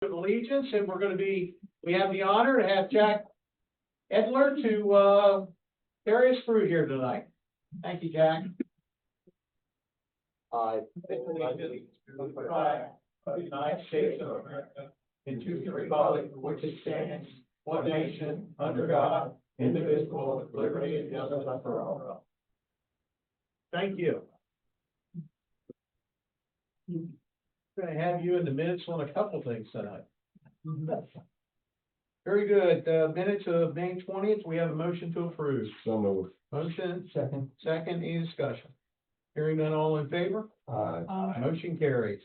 of allegiance, and we have the honor to have Jack Edler to, carry us through here tonight. Thank you, Jack. I pledge allegiance to the flag of the United States of America and to the republic for which it stands, one nation, under God, indivisible, with liberty and justice for all. Thank you. Going to have you in the minutes on a couple things tonight. Very good. Minutes of May 20th, we have a motion to approve. So moved. Motion. Second, any discussion? Hearing none, all in favor? Aye. Motion carries.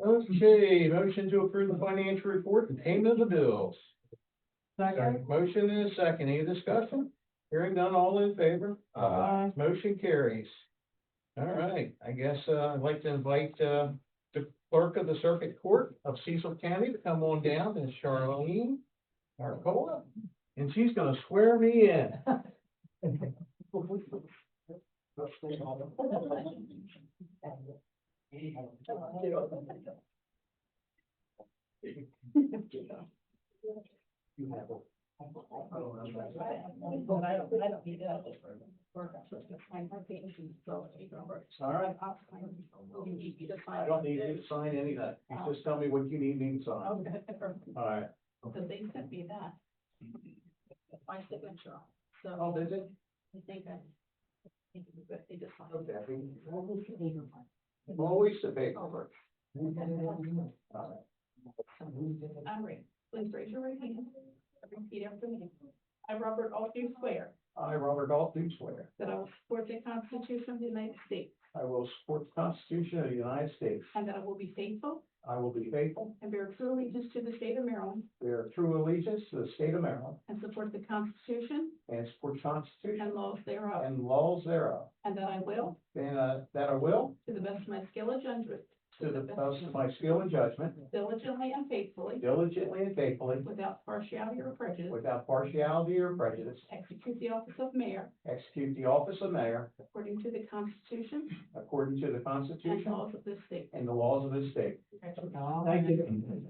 Okay, motion to approve the financial report and payment of the bills. Second. Motion and a second, any discussion? Hearing none, all in favor? Aye. Motion carries. All right, I guess, I'd like to invite, the clerk of the circuit court of Cecil County to come on down, Ms. Charlene Arcola, and she's gonna swear me in. I don't need that. All right. I don't need you to sign any of that. You just tell me what you need me to sign. All right. Because they sent me that. My signature, so. Oh, did it? I think they just signed. Okay. Always the paperwork. All right. I'm ready. Please raise your right hand. Repeat after me. I, Robert Alt, do swear I, Robert Galt, do swear. that I will support the Constitution of the United States I will support the Constitution of the United States. and that I will be faithful I will be faithful, and bear true allegiance to the state of Maryland bear true allegiance to the state of Maryland, and support the Constitution and support the Constitution and laws thereof, and laws thereof. and that I will, And, that I will, to the best of my skill and judgment, to the best of my skill and judgment, diligently and faithfully, diligently and faithfully, without partiality or prejudice, without partiality or prejudice, execute the office of mayor execute the office of mayor according to the Constitution according to the and Constitution laws of this state. and the laws of this state. Thank you.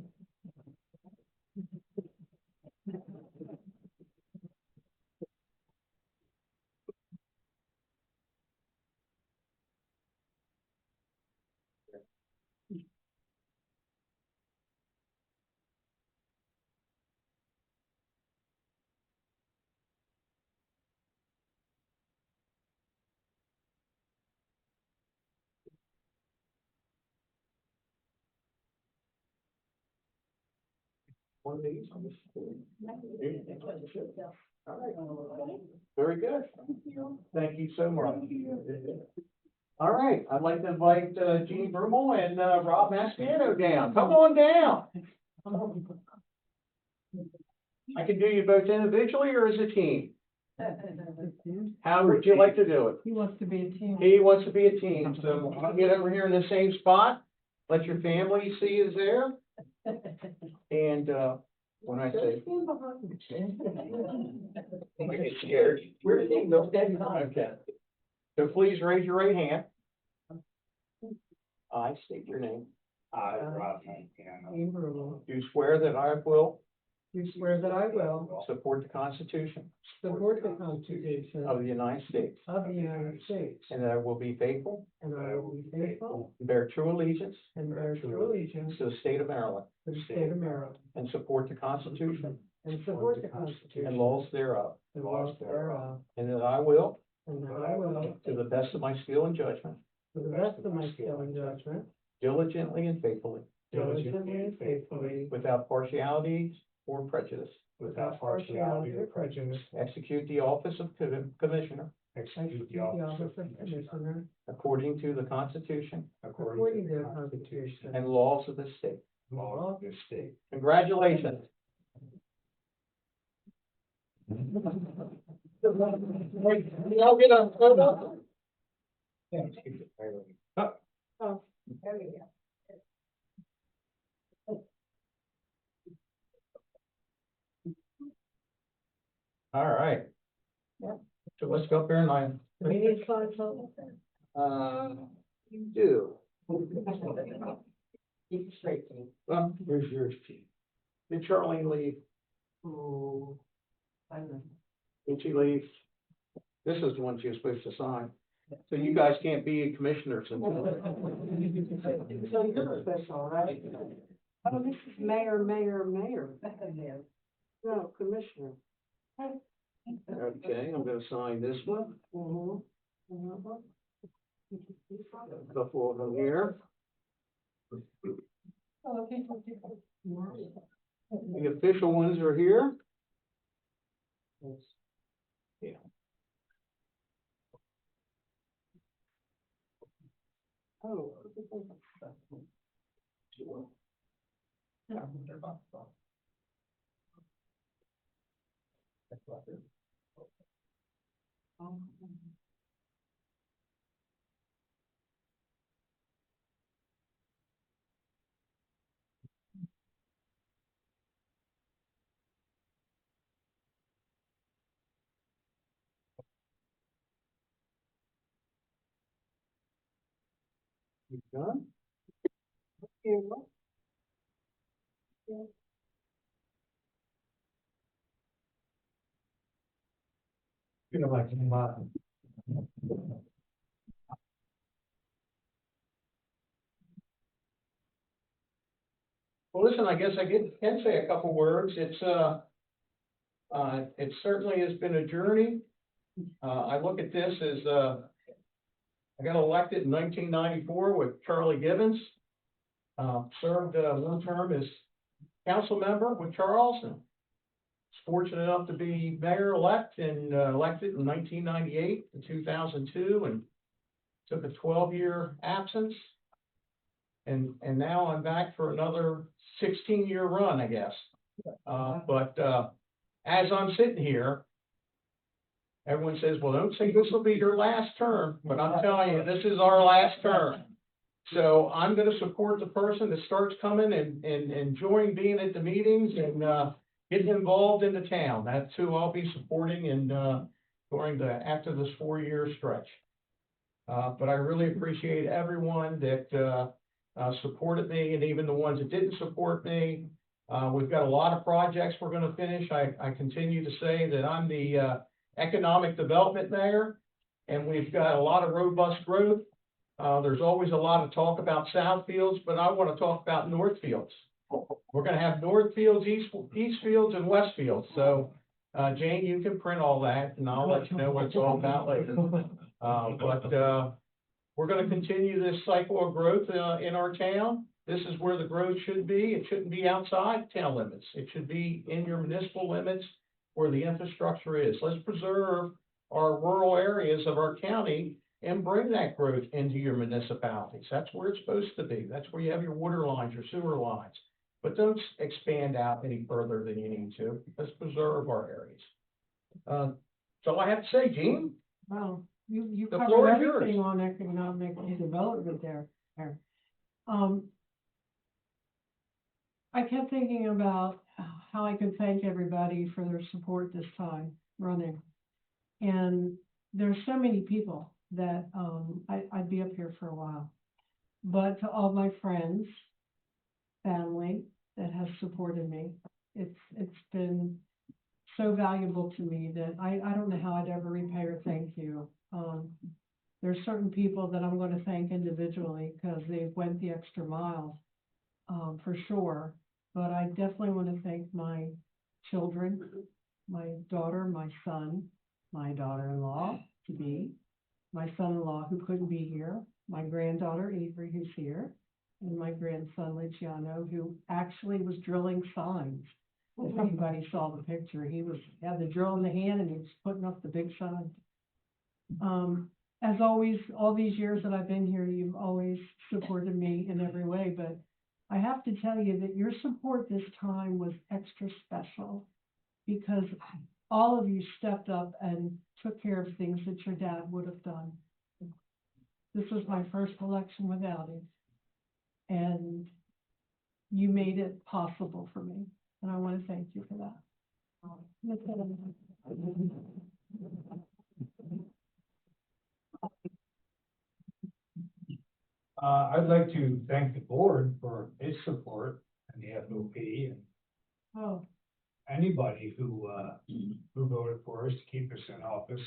One of these. All right. Very good. Thank you so much. All right, I'd like to invite Jean Brummel and Rob Mascano down. Come on down. I can do you both individually or as a team. How would you like to do it? He wants to be a team. He wants to be a team, so I'll get over here in the same spot. Let your family see is there. And, when I say. I get scared. Okay. So please raise your right hand. I state your name. I, Rob Mascano, Do swear that I will Do swear that I will support the Constitution support the Constitution of the United States, of the United States, and that I will be faithful and I will be faithful and bear true allegiance and bear true allegiance to the state of Maryland, to the state of Maryland, and support the Constitution and support the Constitution and laws thereof, and laws thereof, and that I will, and that I will, to the best of my skill and judgment, to the best of my skill and judgment, diligently and faithfully, diligently and faithfully, without partiality or prejudice, without partiality or prejudice, execute the office of Commissioner execute the office of Commissioner according to the Constitution according to the Constitution and laws of the state. laws of the state. Congratulations. I'll get a photo. Oh, there you go. All right. Yep. So let's go up there and Do we need to sign something? you do. Keep it straight, Keith. Well, here's yours, Chief. Did Charlene leave? Oh, I know. Did she leave? This is the one she was supposed to sign. So you guys can't be commissioners until. So you're official, right? Oh, this is mayor. No, commissioner. Okay, I'm gonna sign this one. Couple of them here. Oh, okay. The official ones are here. Yeah. Oh. Yeah, they're about to stop. That's what I do. You done? You know, like, Well, listen, I guess can say a couple words. It certainly has been a journey. I look at this as, I got elected in 1994 with Charlie Gibbons. Served, one term as council member with Charles, and was fortunate enough to be mayor-elect and, elected in 1998 and 2002, and took a 12-year absence. And now I'm back for another 16-year run, I guess. As I'm sitting here, everyone says, well, don't say this will be your last term, but I'm telling you, this is our last term. So I'm gonna support the person that starts coming and enjoying being at the meetings and, getting involved in the town. That's who I'll be supporting and, after this 4-year stretch. But I really appreciate everyone that, supported me, and even the ones that didn't support me. We've got a lot of projects we're gonna finish. I continue to say that I'm the, economic development mayor, and we've got a lot of robust growth. There's always a lot of talk about Southfields, but I wanna talk about Northfields. We're gonna have Northfields, Eastfields, and Westfields. So, Jane, you can print all that, and I'll let you know what it's all about later. We're gonna continue this cycle of growth, in our town. This is where the growth should be. It shouldn't be outside town limits. It should be in your municipal limits where the infrastructure is. Let's preserve our rural areas of our county and bring that growth into your municipalities. That's where it's supposed to be. That's where you have your water lines, your sewer lines. But don't expand out any further than you need to. Let's preserve our areas. That's all I have to say, Gene. Wow, you The covered floor is yours. everything on economic development there. I kept thinking about how I could thank everybody for their support this time running. And there's so many people that, I'd be up here for a while. But to all my friends, family that has supported me, it's been so valuable to me that I don't know how I'd ever repay or thank you. There's certain people that I'm going to thank individually because they went the extra mile, for sure. But I definitely want to thank my children, my daughter, my son, my daughter-in-law to be, my son-in-law who couldn't be here, my granddaughter Avery who's here, and my grandson Luciano who actually was drilling signs. If anybody saw the picture, he had the drill in the hand and he was putting up the big sign. As always, all these years that I've been here, you've always supported me in every way, but I have to tell you that your support this time was extra special because all of you stepped up and took care of things that your dad would have done. This was my first election without him, and you made it possible for me, and I want to thank you for that. I'd like to thank the board for its support and the FOP and Oh, anybody who voted for us to keep us in office.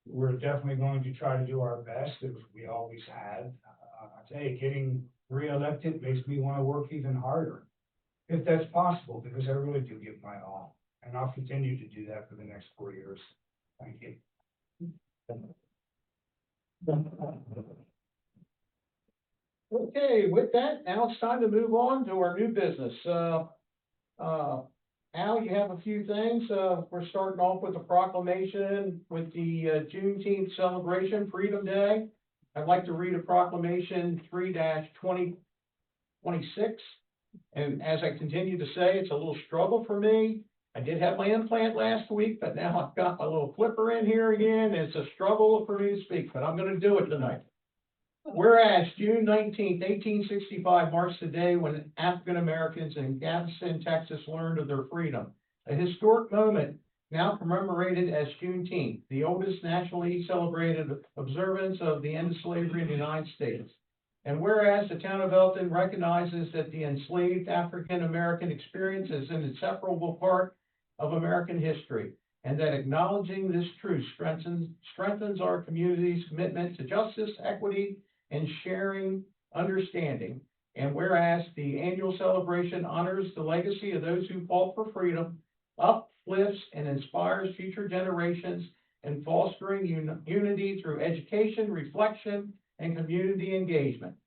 We're definitely going to try to do our best, as we always had. I tell you, getting reelected makes me want to work even harder, if that's possible, because I really do give my all. And I'll continue to do that for the next 4 years. Thank you. Okay, with that, now it's time to move on to our new business. Al, you have a few things. We're starting off with a proclamation with the Juneteenth celebration, Freedom Day. I'd like to read a proclamation 3-2026. And as I continue to say, it's a little struggle for me. I did have my implant last week, but now I've got my little flipper in here again. It's a struggle for me to speak, but I'm gonna do it tonight. Whereas June 19th, 1865 marks the day when African Americans in Galveston, Texas learned of their freedom. A historic moment now commemorated as Juneteenth, the oldest nationally celebrated observance of the end of slavery in the United States. And whereas the town of Elkton recognizes that the enslaved African American experience is an inseparable part of American history, and that acknowledging this truth strengthens our community's commitment to justice, equity, and sharing understanding. And whereas the annual celebration honors the legacy of those who fought for freedom, uplifts and inspires future generations, and fostering unity through education, reflection, and community engagement.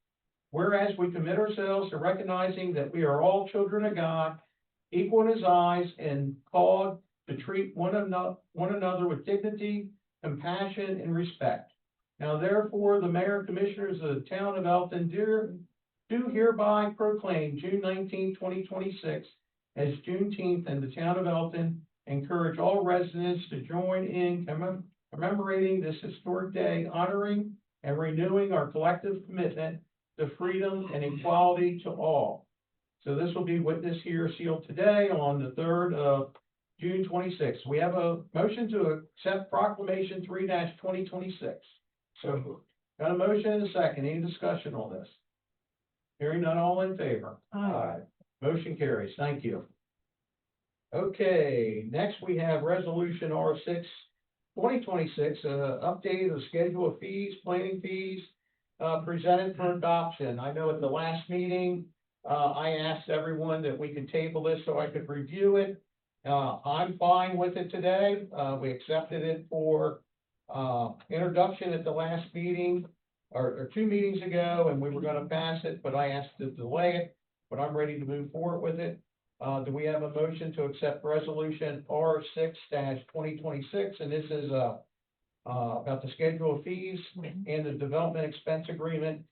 Whereas we commit ourselves to recognizing that we are all children of God, equal in his eyes, and called to treat one another with dignity, compassion, and respect. Now therefore, the mayor and commissioners of the town of Elkton do hereby proclaim June 19, 2026 as Juneteenth in the town of Elkton. Encourage all residents to join in commemorating this historic day, honoring and renewing our collective commitment to freedom and equality to all. So this will be witnessed here, sealed today on the 3rd of June 26. We have a motion to accept proclamation 3-2026. So got a motion and a second. Any discussion on this? Hearing none, all in favor? Aye. Motion carries. Thank you. Okay, next we have resolution R6, 2026, update of the schedule of fees, planning fees, presented for adoption. I know at the last meeting, I asked everyone that we could table this so I could review it. I'm fine with it today. We accepted it for, introduction at the last meeting, or 2 meetings ago, and we were gonna pass it, but I asked to delay it, but I'm ready to move forward with it. Do we have a motion to accept resolution R6-2026, and this is, about the schedule of fees and the development expense agreement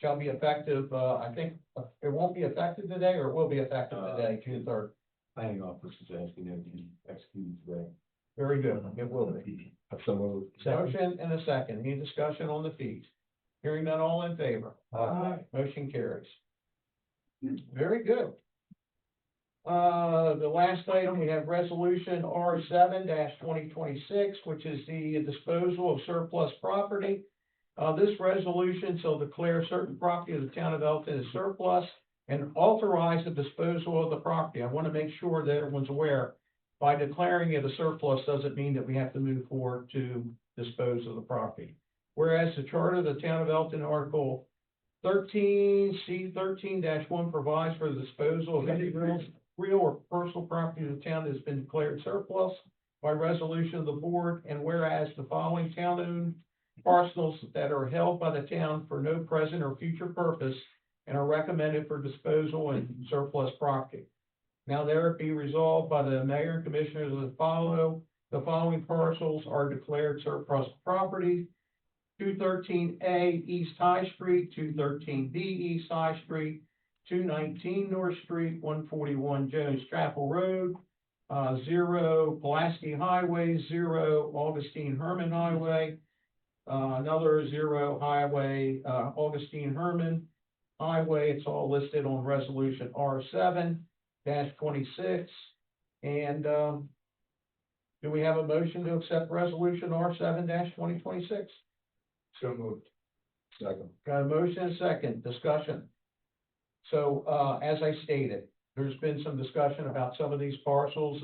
shall be effective, I think, it won't be effective today, or it will be effective today, June 3rd. Planning office is asking them to execute today. Very good, it will be. So moved. Motion and a second. Any discussion on the fees? Hearing none, all in favor? Aye. Motion carries. Very good. The last item, we have resolution R7-2026, which is the disposal of surplus property. This resolution shall declare certain property of the town of Elkton as surplus and authorize the disposal of the property. I want to make sure that everyone's aware, by declaring it a surplus doesn't mean that we have to move forward to dispose of the property. Whereas the charter of the town of Elkton, Article 13C13-1 provides for the disposal of any real or personal property of the town that has been declared surplus by resolution of the board, and whereas the following town-owned parcels that are held by the town for no present or future purpose and are recommended for disposal and surplus property. Now there it be resolved by the mayor and commissioners of the following parcels are declared surplus property: 213A East High Street, 213B East High Street, 219 North Street, 141 Jones Chapel Road, 0 Pulaski Highway, 0 Augustine Herman Highway, another 0 Highway, Augustine Herman Highway. It's all listed on resolution R7-26. And, do we have a motion to accept resolution R7-2026? So moved. Second. Got a motion and a second, discussion. So, as I stated, there's been some discussion about some of these parcels.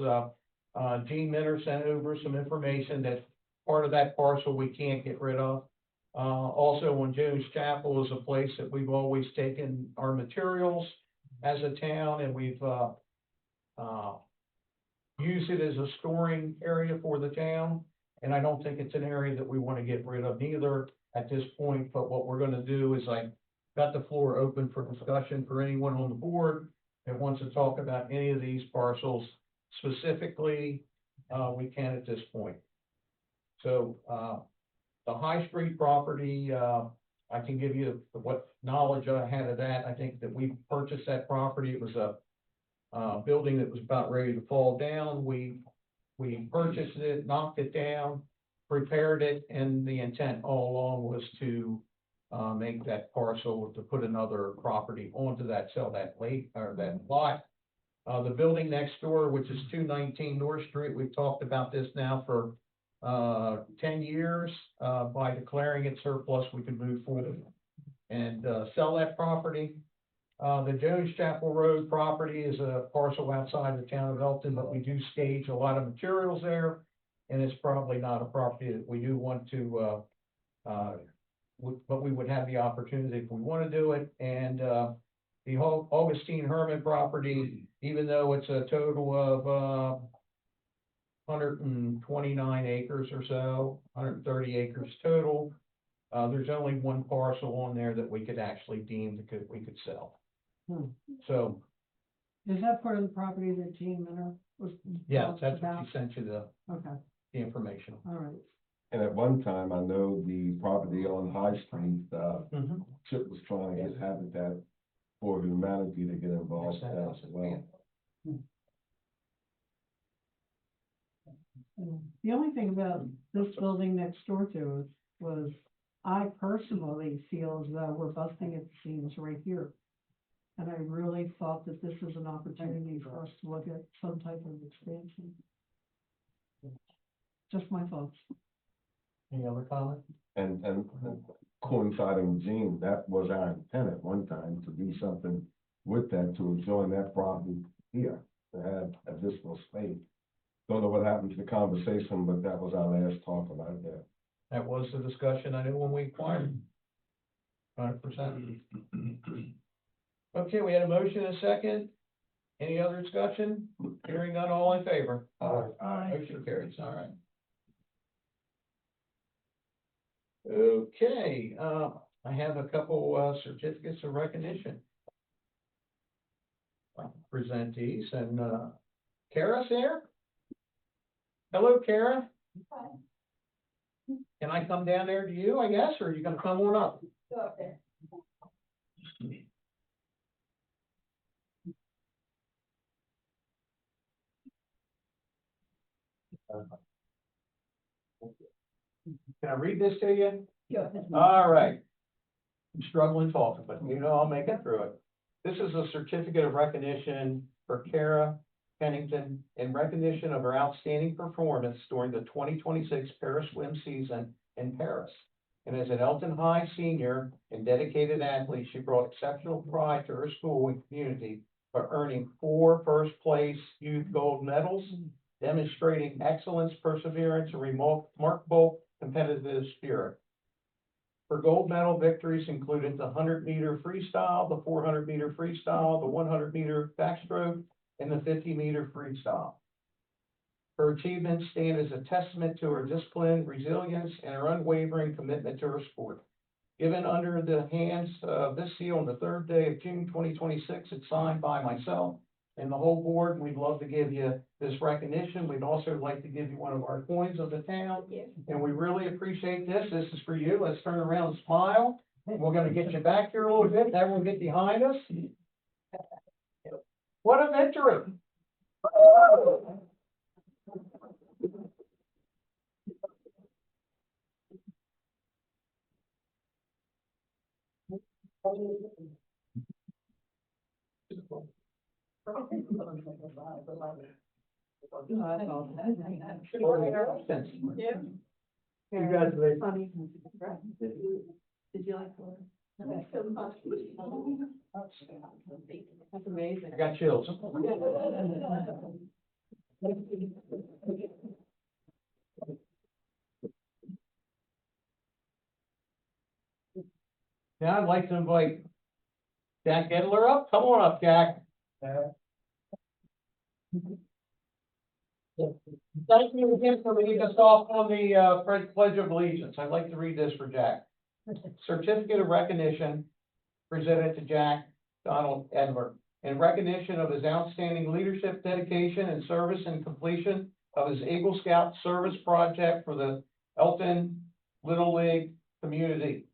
Gene Minner sent over some information that part of that parcel we can't get rid of. Also, on Jones Chapel is a place that we've always taken our materials as a town, and we've, used it as a storing area for the town. And I don't think it's an area that we want to get rid of neither at this point, but what we're gonna do is I got the floor open for discussion for anyone on the board that wants to talk about any of these parcels specifically, we can at this point. So, the High Street property, I can give you what knowledge I had of that. I think that we purchased that property. It was a building that was about ready to fall down. We purchased it, knocked it down, repaired it, and the intent all along was to make that parcel, to put another property onto that, sell that or that lot. The building next door, which is 219 North Street, we've talked about this now for 10 years. By declaring it surplus, we can move forward and sell that property. The Jones Chapel Road property is a parcel outside the town of Elkton, but we do stage a lot of materials there. And it's probably not a property that we do want to, but we would have the opportunity if we want to do it. And, the Augustine Herman property, even though it's a total of, 129 acres or so, 130 acres total, there's only one parcel on there that we could actually deem that we could sell. So, Is that part of the property that Gene Minner was? yeah, talked that's what about? she sent you Okay, the information. all right. And at one time, I know the property on High Street, Mhm. Chip was trying to get Habitat for Humanity to get involved with that as well. The only thing about this building next door to us was, I personally feel as though we're busting at the seams right here. And I really thought that this is an opportunity for us to look at some type of expansion. Just my thoughts. Any other comment? And coinciding with Gene, that was our intent at one time, to do something with that, to join that property here, to have additional space. Don't know what happened to the conversation, but that was our last talk about that. That was the discussion I knew when we acquired. 100%. Okay, we had a motion and a second. Any other discussion? Hearing none, all in favor? Aye. Motion carries, all right. Okay, I have a couple, certificates of recognition. I'll present these, and, Kara's there? Hello, Kara? Can I come down there to you, I guess, or are you gonna come on up? Go up there. Can I read this to you? Go. All right. I'm struggling talking, but you know, I'll make it through it. This is a certificate of recognition for Kara Pennington in recognition of her outstanding performance during the 2026 Paris swim season in Paris. And as an Elkton High senior and dedicated athlete, she brought exceptional pride to her school and community by earning 4 first-place youth gold medals, demonstrating excellence, perseverance, and remarkable competitive spirit. Her gold medal victories included the 100-meter freestyle, the 400-meter freestyle, the 100-meter backstroke, and the 50-meter freestyle. Her achievements stand as a testament to her discipline, resilience, and her unwavering commitment to her sport. Given under the hands of this seal on the 3rd day of June 2026, it's signed by myself and the whole board. We'd love to give you this recognition. We'd also like to give you one of our coins of the town. Yeah. And we really appreciate this. This is for you. Let's turn around and smile. We're gonna get you back here a little bit. Everyone get behind us. What a victory. Yeah. Congratulations. Funny. Did you like that? That's amazing. I got chills. Now I'd like to invite Jack Edler up. Come on up, Jack. Thank you again for leading us off on the Pledge of Allegiance. I'd like to read this for Jack. Certificate of recognition presented to Jack Donald Edler in recognition of his outstanding leadership, dedication, and service in completion of his Eagle Scout service project for the Elkton Little League community.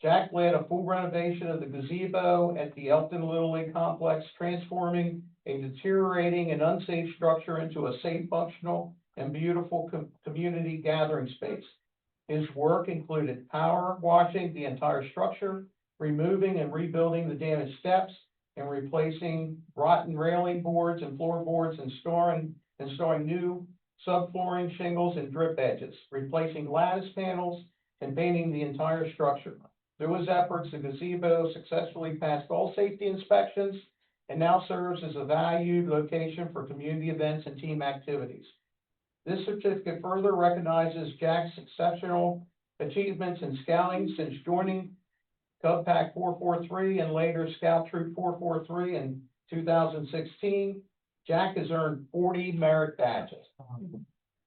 Jack led a full renovation of the gazebo at the Elkton Little League complex, transforming a deteriorating and unsafe structure into a safe, functional, and beautiful community gathering space. His work included power washing the entire structure, removing and rebuilding the damaged steps, and replacing rotten railing boards and floorboards, installing new subflooring shingles and drip edges, replacing lattice panels, and painting the entire structure. Through his efforts, the gazebo successfully passed all safety inspections and now serves as a valued location for community events and team activities. This certificate further recognizes Jack's exceptional achievements in scouting since joining Cub Pack 443 and later Scout Troop 443 in 2016. Jack has earned 40 merit badges,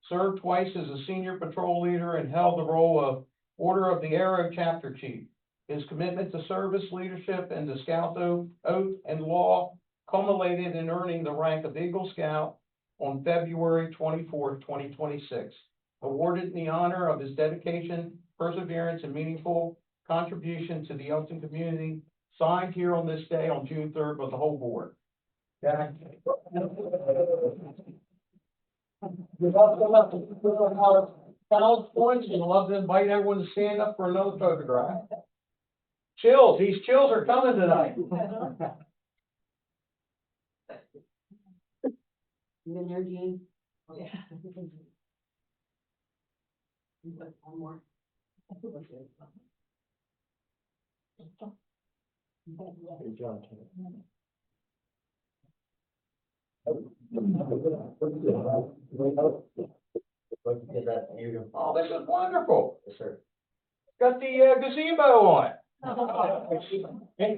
served twice as a senior patrol leader, and held the role of Order of the Arrow Chapter Chief. His commitment to service, leadership, and the Scout oath and law culminated in earning the rank of Eagle Scout on February 24, 2026, awarded in the honor of his dedication, perseverance, and meaningful contribution to the Elkton community, signed here on this day on June 3rd with the whole board. Jack. We'd love to invite everyone to stand up for another photograph. Chills, these chills are coming tonight. You in there, Gene? Yeah. One more. Good job, Tim. Oh, this is wonderful. Yes, sir. Got the gazebo on. And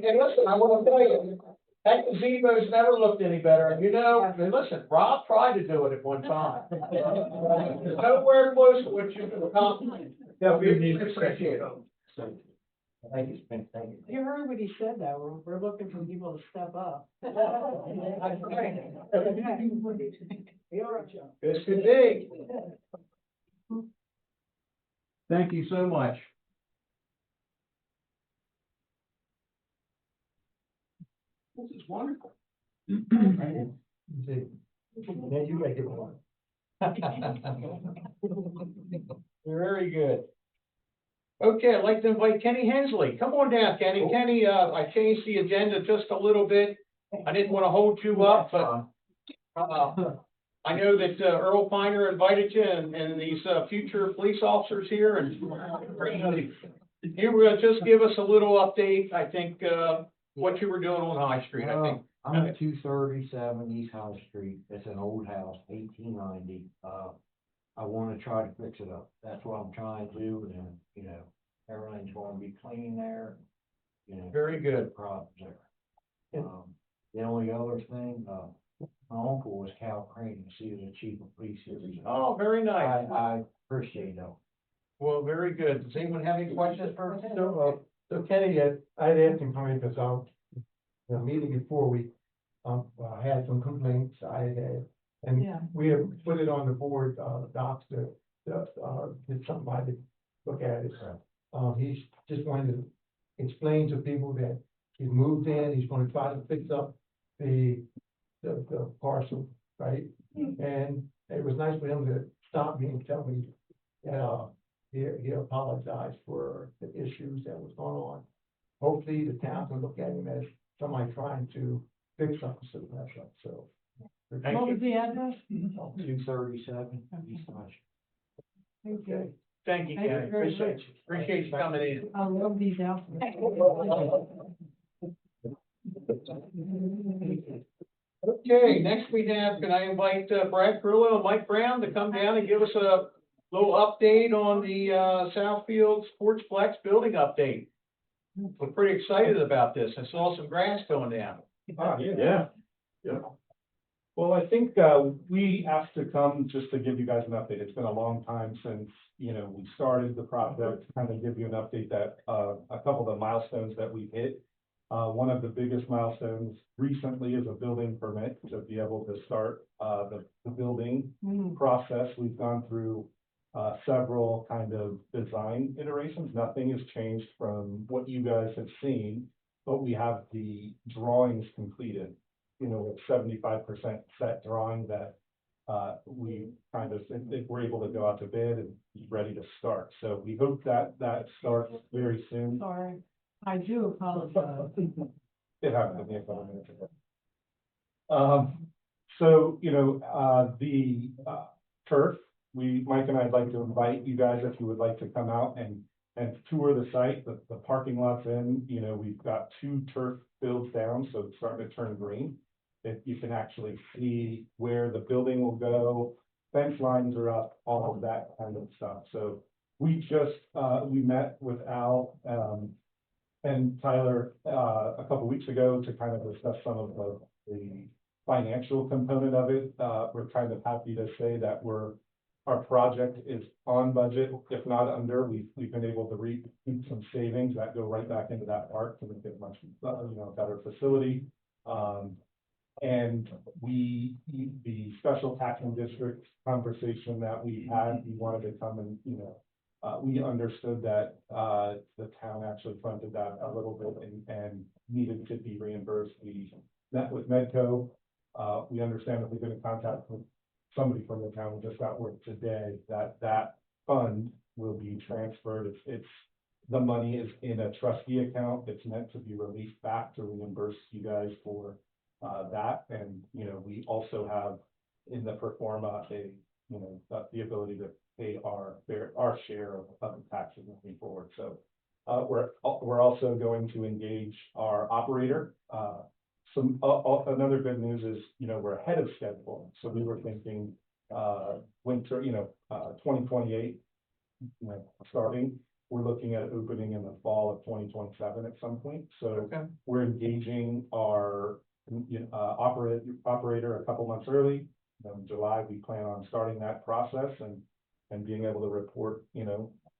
listen, I want to tell you, that gazebo's never looked any better. And you know, and listen, Rob tried to do it at one time. It's nowhere close to what you've accomplished. Yeah, we appreciate it. Thank you, Spence, thank you. You heard what he said, though. We're looking for people to step up. This could be. Thank you so much. This is wonderful. Now you make it one. Very good. Okay, I'd like to invite Kenny Hensley. Come on down, Kenny. Kenny, I changed the agenda just a little bit. I didn't want to hold you up, but I know that Earl Piner invited you and these future police officers here, and you were gonna just give us a little update, I think, what you were doing on High Street, I think. I'm at 237 East High Street. It's an old house, 1890. I want to try to fix it up. That's what I'm trying to do, and, you know, everything's going to be clean there. You know, Very good. problems there. The only other thing, my uncle was Cal Crane, he was the chief of police here. Oh, very nice. I appreciate that. Well, very good. Does anyone have any questions for? So Kenny, I'd asked him coming because the meeting before we had some complaints I had, and Yeah. we have put it on the board, docs to get somebody to look at it. He's just going to explain to people that he's moved in, he's gonna try to fix up the parcel, right? And it was nice for him to stop me and tell me, he apologized for the issues that was going on. Hopefully the town can look at him as somebody trying to fix something, so. What was the address? 237 East High Street. Thank you. Thank you, Thank you Kenny. very Appreciate much. you. Appreciate you coming in. I love these outfits. Okay, next we have, can I invite Brad Perillo and Mike Brown to come down and give us a little update on the Southfield Sportsplex building update? We're pretty excited about this. I saw some grass going down. Yeah. Well, I think, we asked to come just to give you guys an update. It's been a long time since, we started the project, kind of give you an update that, a couple of the milestones that we hit. One of the biggest milestones recently is a building permit to be able to start, the building process. We've gone through, several kind of design iterations. Nothing has changed from what you guys have seen, but we have the drawings completed. With 75% set drawing that, we kind of, if we're able to go out to bid and be ready to start. So we hope that starts very soon. Sorry, I do apologize. It happened to me a couple of minutes ago. So, the turf, Mike and I'd like to invite you guys, if you would like to come out and tour the site. The parking lot's in, we've got 2 turf fields down, so it's starting to turn green. If you can actually see where the building will go, fence lines are up, all of that kind of stuff. So we just, we met with Al, and Tyler, a couple weeks ago to kind of discuss some of the financial component of it. We're kind of happy to say that our project is on budget, if not under. We've been able to reap some savings that go right back into that park to make it much, better facility. And the special taxing district conversation that we had, we wanted to come and, we understood that, the town actually fronted that a little bit and needed to be reimbursed. We met with Medco. We understand that we've been in contact with somebody from the town, we just got word today that fund will be transferred. The money is in a trustee account. It's meant to be released back to reimburse you guys for that. And, we also have in the pro forma the ability to pay our share of the taxes moving forward. So we're also going to engage our operator. Another good news is, we're ahead of schedule. So we were thinking winter, 2028, starting. We're looking at opening in the fall of 2027 at some point. So Okay. we're engaging our operator a couple months early. In July, we plan on starting that process and being able to report,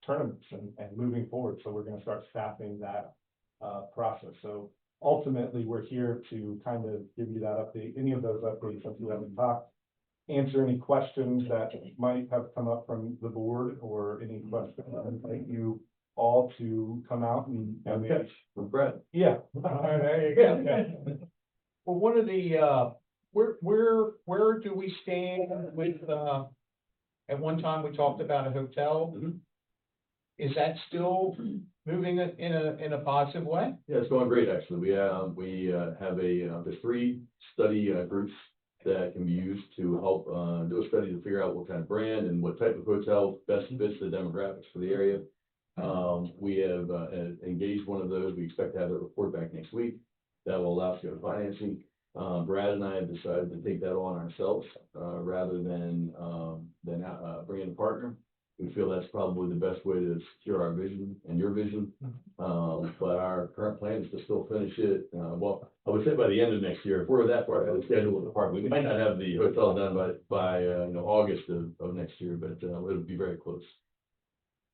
tournaments and moving forward. So we're gonna start staffing that process. So ultimately, we're here to kind of give you that update, any of those updates that we haven't talked, answer any questions that might have come up from the board or any questions. I invite you all to come out and maybe. Brett. Yeah. There you go. Well, one of the, where do we stand with, at one time we talked about a hotel? Mhm. Is that still moving in a positive way? Yeah, it's going great, actually. We have there's 3 study groups that can be used to help do a study to figure out what kind of brand and what type of hotel best fits the demographics for the area. We have engaged one of those. We expect to have a report back next week that will allow us to go to financing. Brad and I have decided to take that on ourselves rather than bring in a partner. We feel that's probably the best way to secure our vision and your vision. But our current plan is to still finish it. Well, I would say by the end of next year. If we're that far ahead of schedule with the park, we might not have the hotel done by August of next year, but it'll be very close.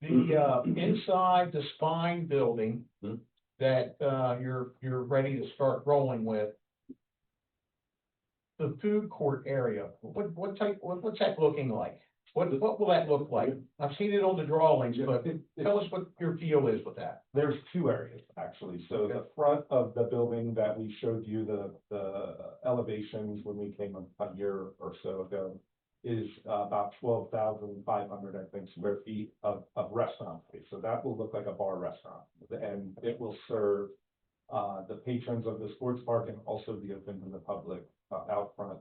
The inside the spine building Mhm. that you're ready to start rolling with. The food court area, what's that looking like? What will that look like? I've seen it on the drawings, but tell us what your feel is with that. There's 2 areas, actually. So the front of the building that we showed you, the elevations when we came a year or so ago, is about 12,500, I think, square feet of restaurant space. So that will look like a bar restaurant. And it will serve the patrons of the sports park and also be open to the public out front.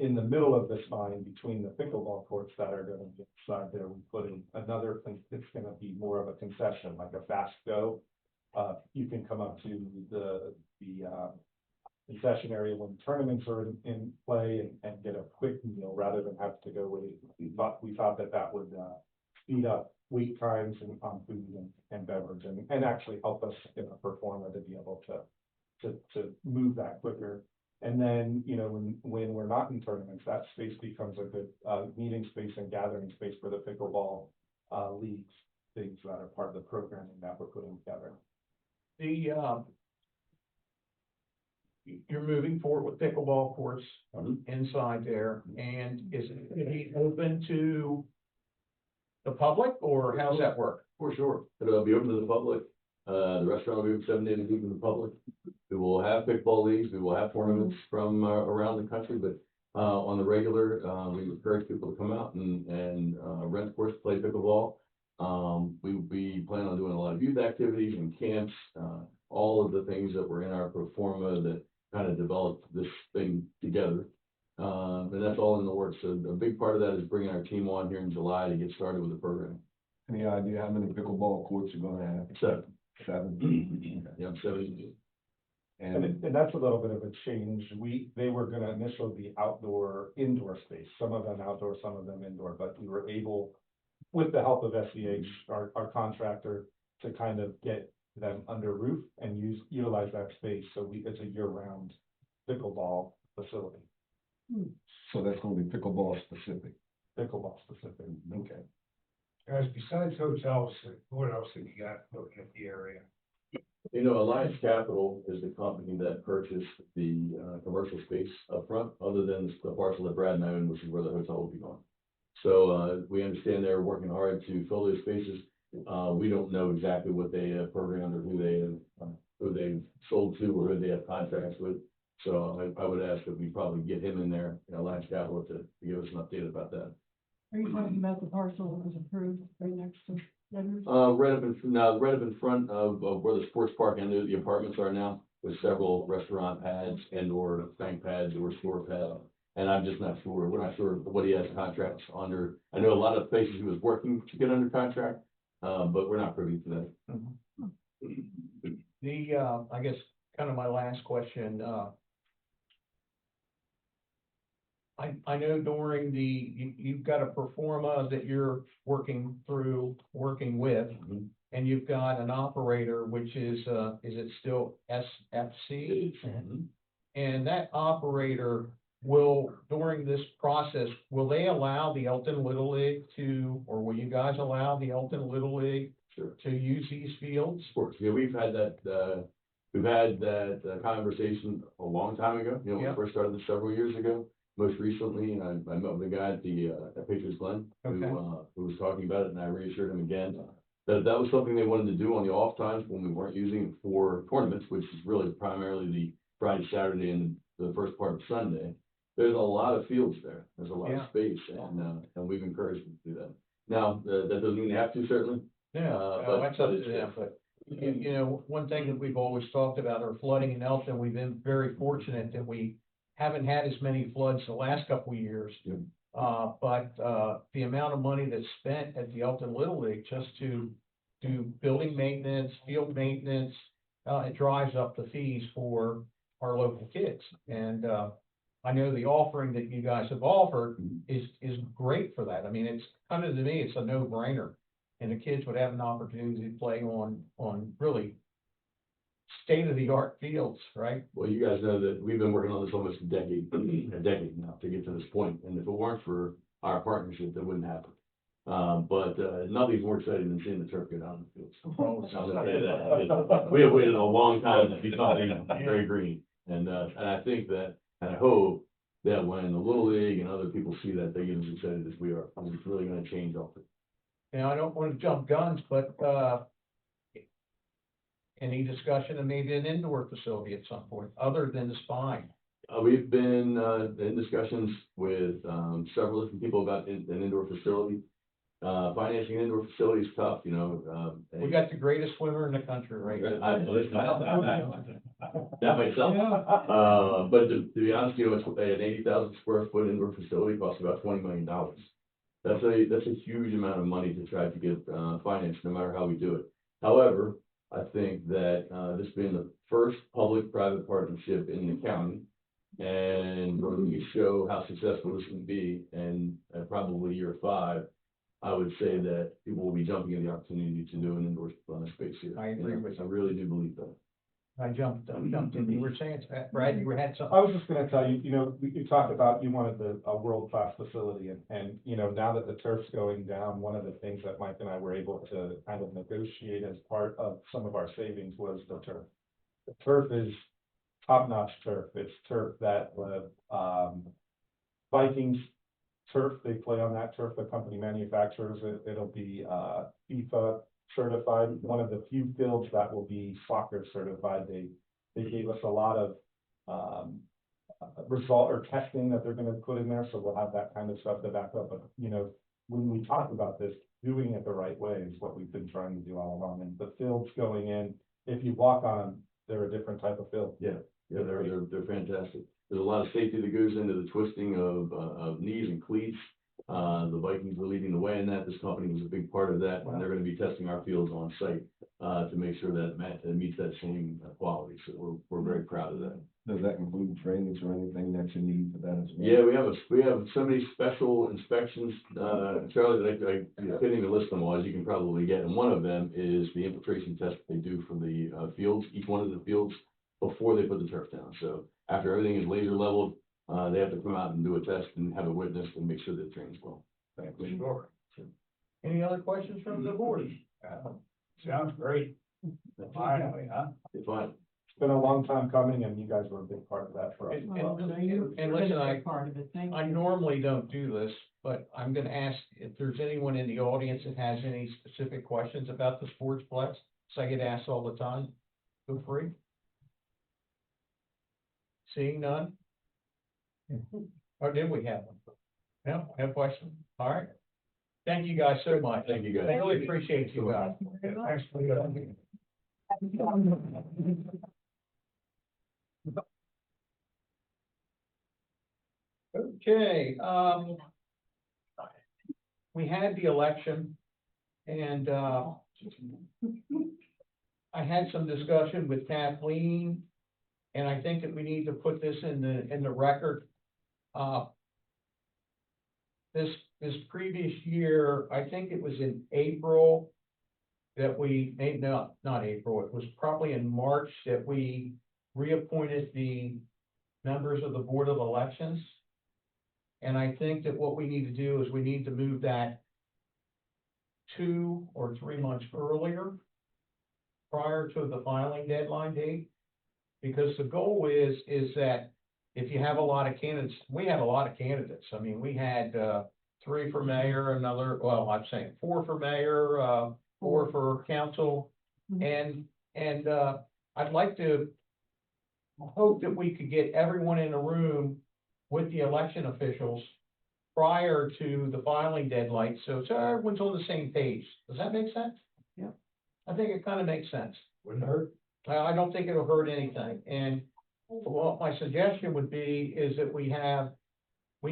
in the middle of the spine between the pickleball courts that are gonna be inside there, we put in another thing, it's gonna be more of a concession, like a fast go. You can come up to the concession area when tournaments are in play and get a quick meal rather than have to go wait. We thought that would, speed up wait times and on food and beverage and actually help us in a performer to be able to move that quicker. And then, you know, when we're not in tournaments, that space becomes a good, meeting space and gathering space for the pickleball, leagues, things that are part of the programming that we're putting together. You're moving forward with pickleball courts inside there, and is it gonna be open to the public, or how's that work? For sure, it'll be open to the public, the restaurant will be open 7 days a week to the public. We will have pickleball leagues, we will have tournaments from, around the country, but, on the regular, we encourage people to come out and rent courts, play pickleball. We plan on doing a lot of youth activities and camps, all of the things that were in our pro forma that kind of developed this thing together. And that's all in the works. So a big part of that is bringing our team on here in July to get started with the program. Any idea how many pickleball courts you're gonna have? 7. 7? Yeah, 7. And And that's a little bit of a change. They were gonna initially be indoor space, some of them outdoor, some of them indoor, but we were able, with the help of SEH, our contractor, to kind of get them under roof and utilize that space. So it's a year-round pickleball facility, so that's gonna be pickleball specific. pickleball specific. Okay. Guys, besides hotels, what else have you got looking at the area? You know, Alliance Capital is the company that purchased the, commercial space up front, other than the parcel that Brad and I own, which is where the hotel will be going. So, we understand they're working hard to fill those spaces. We don't know exactly what they have programmed or who they've sold to or who they have contracts with. So I would ask that we probably get him in there, Alliance Capital, to give us an update about that. Are you talking about the parcel that was approved right next to Leonard's? Right up in front of where the sports park and the apartments are now, with several restaurant pads and or bank pads or store pads. And I'm just not sure, we're not sure what he has contracts under. I know a lot of places he was working to get under contract, but we're not privy to that. I guess, kind of my last question, I know during you've got a pro forma that you're working with, and you've got an operator, which is it still SFC? And that operator will, during this process, will they allow the Elkton Little League or will you guys allow the Elkton Little League Sure. to use these fields? Of course, yeah, we've had that conversation a long time ago, when we first started this several years ago. Most recently, I met with a guy at Patriots Glen, who was talking about it, and I reassured him again that was something they wanted to do on the off times when we weren't using it for tournaments, which is really primarily the Friday, Saturday, and the first part of Sunday. There's a lot of fields there. There's a lot of space, and we've encouraged them to do that. Now, that doesn't mean they have to, certainly. Yeah, that's up to them, but, you know, one thing that we've always talked about are flooding in Elkton. We've been very fortunate that we haven't had as many floods the last couple of years. Yep. But the amount of money that's spent at the Elkton Little League just to do building maintenance, field maintenance, it drives up the fees for our local kids. And I know the offering that you guys have offered is great for that. I mean, it's kind of, to me, it's a no-brainer. And the kids would have an opportunity to play on really state-of-the-art fields, right? Well, you guys know that we've been working on this almost a decade now to get to this point. And if it weren't for our partnership, that wouldn't happen. But nothing's more exciting than seeing the turf go down the field. I'm gonna say that. We have waited a long time to see something very green. And I think that, and I hope that when the Little League and other people see that, they get as excited as we are. It's really gonna change all things. Now, I don't want to jump guns, but any discussion of maybe an indoor facility at some point, other than the spine? We've been in discussions with several different people about an indoor facility. Financing an indoor facility is tough, We got the greatest swimmer in the country right now. Not myself. Yeah. But to be honest, you know, it's an 80,000 square foot indoor facility costs about $20 million. That's a huge amount of money to try to get, financed, no matter how we do it. However, I think that, this being the first public-private partnership in the county, and when we show how successful this can be, and at probably year 5, I would say that people will be jumping at the opportunity to do an indoor, space here. I agree with you. I really do believe that. I jumped in, you were saying, Brad, you had something? I was just gonna tell you, you know, you talked about you wanted a world-class facility and, you know, now that the turf's going down, one of the things that Mike and I were able to kind of negotiate as part of some of our savings was the turf. The turf is top-notch turf. It's turf that, Vikings turf, they play on that turf, the company manufactures it. It'll be, FIFA certified, one of the few fields that will be soccer certified. They gave us a lot of, result or testing that they're gonna put in there, so we'll have that kind of stuff to back up. But, you know, when we talk about this, doing it the right way is what we've been trying to do all along. And the fields going in, if you walk on them, they're a different type of field. Yeah, they're fantastic. There's a lot of safety that goes into the twisting of knees and cleats. The Vikings were leading the way in that. This company was a big part of that, and they're gonna be testing our fields on site, to make sure that it meets that same quality. So we're very proud of that. Does that include trainings or anything that you need for that as well? Yeah, we have so many special inspections, Charlie, that I couldn't even list them all, as you can probably get. And one of them is the infiltration test they do for the, fields, each one of the fields, before they put the turf down. So after everything is laser leveled, they have to come out and do a test and have it witnessed and make sure that it trains well. Thank you. Sure. Any other questions from the board? Sounds great. Finally, huh? It's fine. It's been a long time coming and you guys were a big part of that for us. Well, no, you've and been listen, a big part of it, thank you. I normally don't do this, but I'm gonna ask if there's anyone in the audience that has any specific questions about the sportsplex, so I get asked all the time. Feel free. Seeing none? Or did we have one? No question? All right. Thank you guys so much. Thank you, guys. I really appreciate you guys. Thank you very much. Thanks for the. Okay, we had the election and, I had some discussion with Kathleen, and I think that we need to put this in the record. This previous year, I think it was in April that not April, it was probably in March that we reappointed the members of the Board of Elections. And I think that what we need to do is we need to move that 2 or 3 months earlier, prior to the filing deadline date. Because the goal is that if you have a lot of candidates, we had a lot of candidates. I mean, we had, 3 for mayor, I'm saying 4 for mayor, 4 for council. And I'd like to hope that we could get everyone in a room with the election officials prior to the filing deadline, so everyone's on the same page. Does that make sense? Yeah. I think it kind of makes sense. Wouldn't hurt. I don't think it'll hurt anything, and what my suggestion would be is that we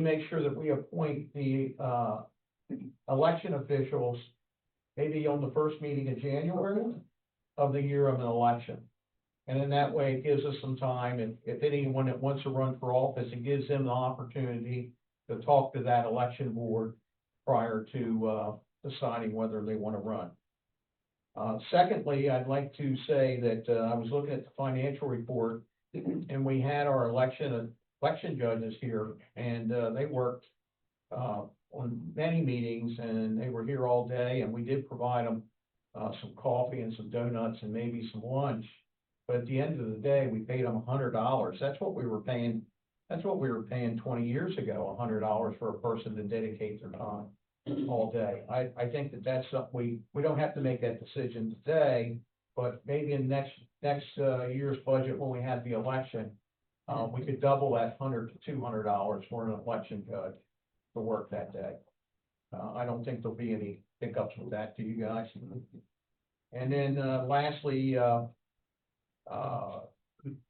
make sure that we appoint the, election officials maybe on the first meeting in January of the year of an election. And in that way, it gives us some time, and if anyone that wants to run for office, it gives them the opportunity to talk to that election board prior to, deciding whether they want to run. Secondly, I'd like to say that, I was looking at the financial report, and we had our election judges here, and, they worked, on many meetings, and they were here all day, and we did provide them, some coffee and some donuts and maybe some lunch. But at the end of the day, we paid them $100. That's what we were paying 20 years ago, $100 for a person to dedicate their time all day. I think that that's something we don't have to make that decision today, but maybe in next year's budget, when we have the election, we could double that $100 to $200 for an election judge to work that day. I don't think there'll be any hiccups with that to you guys. And then, lastly,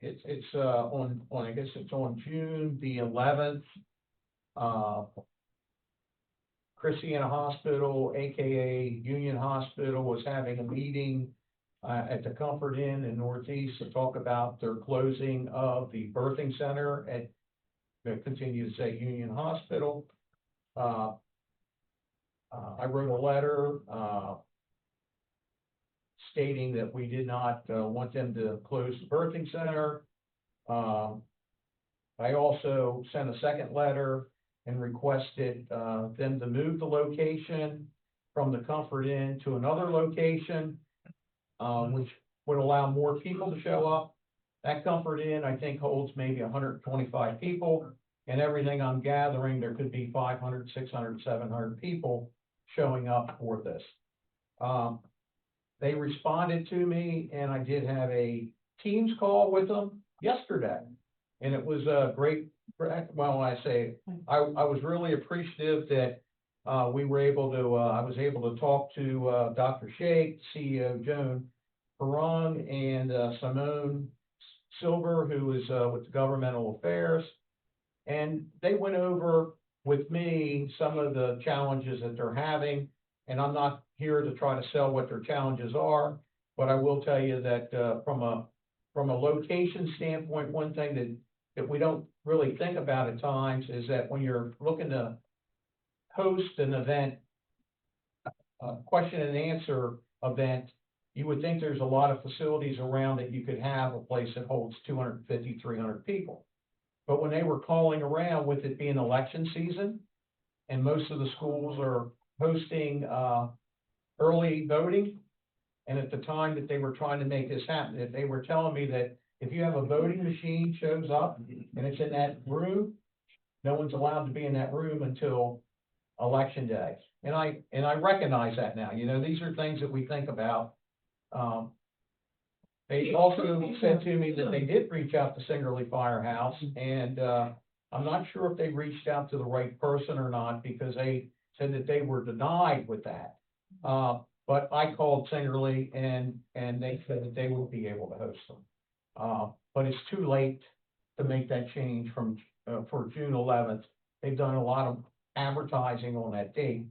it's, I guess it's on June the 11th. Christiana Hospital, AKA Union Hospital, was having a meeting at the Comfort Inn in Northeast to talk about their closing of the birthing center at, they continue to say Union Hospital. I wrote a letter, stating that we did not, want them to close the birthing center. I also sent a second letter and requested, them to move the location from the Comfort Inn to another location, which would allow more people to show up. That Comfort Inn, I think, holds maybe 125 people, and everything I'm gathering, there could be 500, 600, 700 people showing up for this. They responded to me, and I did have a Teams call with them yesterday. And it was a great, well, I was really appreciative that, we were able to, I was able to talk to, Dr. Shake, CEO Joan Perron, and, Simone Silver, who is, with the Governmental Affairs. And they went over with me some of the challenges that they're having. And I'm not here to try to sell what their challenges are, but I will tell you that, from a location standpoint, one thing that we don't really think about at times is that when you're looking to host an event, a question and answer event, you would think there's a lot of facilities around that you could have a place that holds 250, 300 people. But when they were calling around, with it being election season, and most of the schools are hosting, early voting, and at the time that they were trying to make this happen, that they were telling me that if you have a voting machine shows up and it's in that room, no one's allowed to be in that room until election day. And I recognize that now. You know, these are things that we think about. They also said to me that they did reach out to Singerly Firehouse, and I'm not sure if they reached out to the right person or not, because they said that they were denied with that. But I called Singerly, and they said that they would be able to host them. But it's too late to make that change from, for June 11th. They've done a lot of advertising on that date.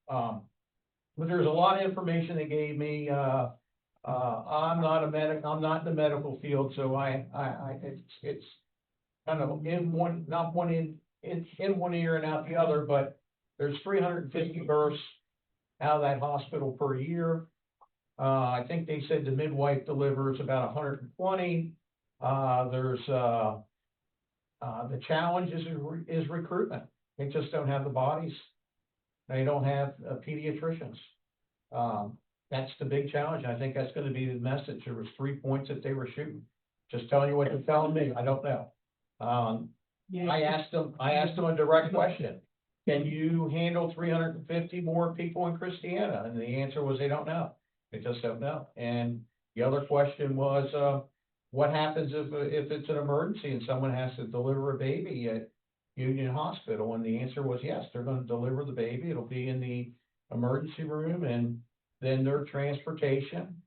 But there's a lot of information they gave me. I'm not in the medical field, so it's kind of in one, not one in one ear and out the other, but there's 350 births out of that hospital per year. I think they said the midwife delivers about 120. The challenge is recruitment. They just don't have the bodies. They don't have pediatricians. That's the big challenge. I think that's going to be the message. There was 3 points that they were shooting. Just telling you what they're telling me. I don't know. I asked them a direct question. Can you handle 350 more people in Christiana? And the answer was they don't know. They just don't know. And the other question was, what happens if it's an emergency and someone has to deliver a baby at Union Hospital? And the answer was yes, they're going to deliver the baby. It'll be in the emergency room, and then their transportation,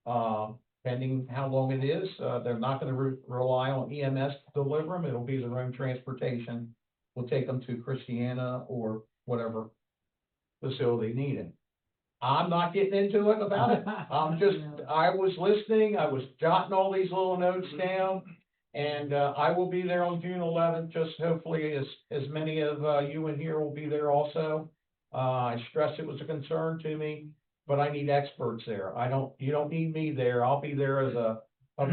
depending how long it is, they're not going to rely on EMS to deliver them. It'll be their own transportation. We'll take them to Christiana or whatever facility needed. I'm not getting into it about it. I was listening. I was jotting all these little notes down, and I will be there on June 11th. Just hopefully as many of you in here will be there also. I stress it was a concern to me, but I need experts there. You don't need me there. I'll be there as a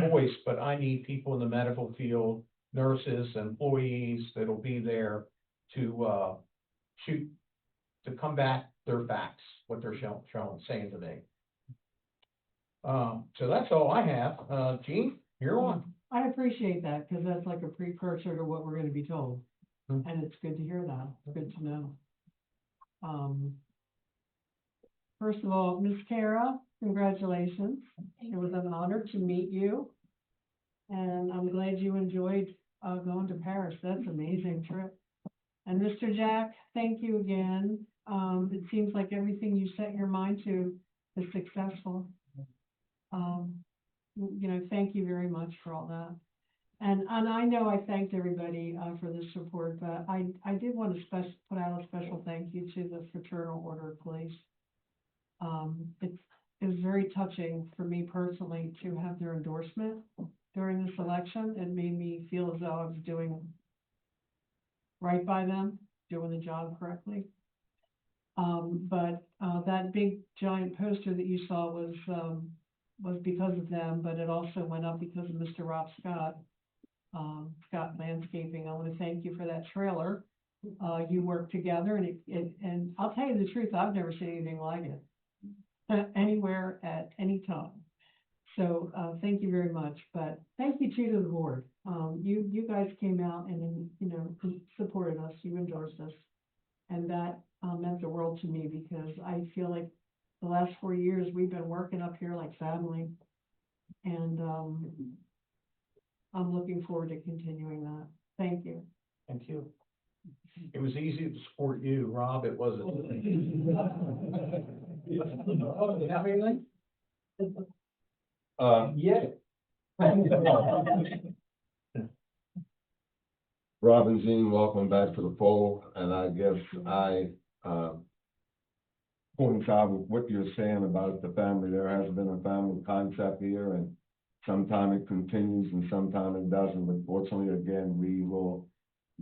voice, but I need people in the medical field, nurses, employees that'll be there to combat their facts, what they're saying to me. So that's all I have. Gene, you're on. I appreciate that, because that's like a precursor to what we're gonna be told. Hmm. And it's good to hear that. It's good to know. First of all, Miss Kara, congratulations. It was an honor to meet you. And I'm glad you enjoyed going to Paris. That's an amazing trip. And Mr. Jack, thank you again. It seems like everything you set your mind to is successful. you know, thank you very much for all that. And I know I thanked everybody, for the support, but I did want to put out a special thank you to the Fraternal Order of Police. It was very touching for me personally to have their endorsement during this election. It made me feel as though I was doing right by them, doing the job correctly. But that big giant poster that you saw was because of them, but it also went up because of Mr. Rob Scott, Scott Landscaping. I want to thank you for that trailer. You worked together, and and I'll tell you the truth, I've never seen anything like it anywhere at any time. So thank you very much. But thank you too to the board. You guys came out and, you know, supported us. You endorsed us, and that meant the world to me, because I feel like the last 4 years we've been working up here like family, and I'm looking forward to continuing that. Thank you. Thank you. It was easy to support you, Rob, it wasn't. Have anything? Yeah. Rob and Jean, welcome back to the fold, and I guess coincide with what you're saying about the family. There has been a family concept here, and sometime it continues and sometime it doesn't, but fortunately, again, we will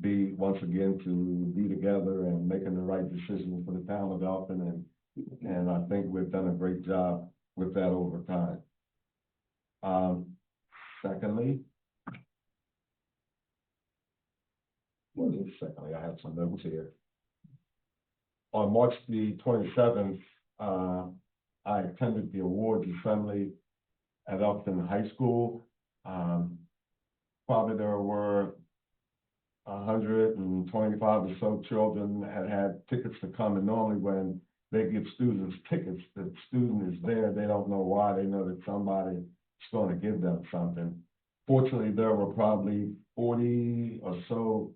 be, once again, to be together and making the right decisions for the town of Elkton, and I think we've done a great job with that over time. Secondly, I have some notes here. On March the 27th, I attended the awards assembly at Elkton High School. Probably there were 125 or so children that had tickets to come, and normally when they give students tickets, the student is there, they don't know why, they know that somebody's going to give them something. Fortunately, there were probably 40 or so